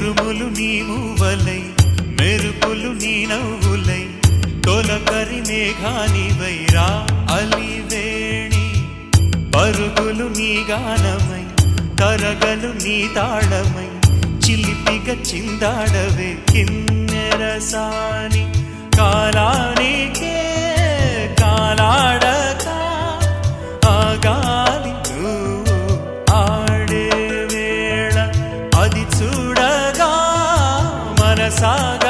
ఉరుములు నీ మూవలై మెరుపులు నీ నవ్వులై తొలకరి మేఘానివై రా అలివేణి పరుగులు నీ గానమై తరగలు నీ తాళమై చిలిపిగా చిందాడవే కిన్నెరసాని కాలానికే కాలాడక ఆగాలి నువ్వు ఆడే వేళ అది చూడగా మనసాగ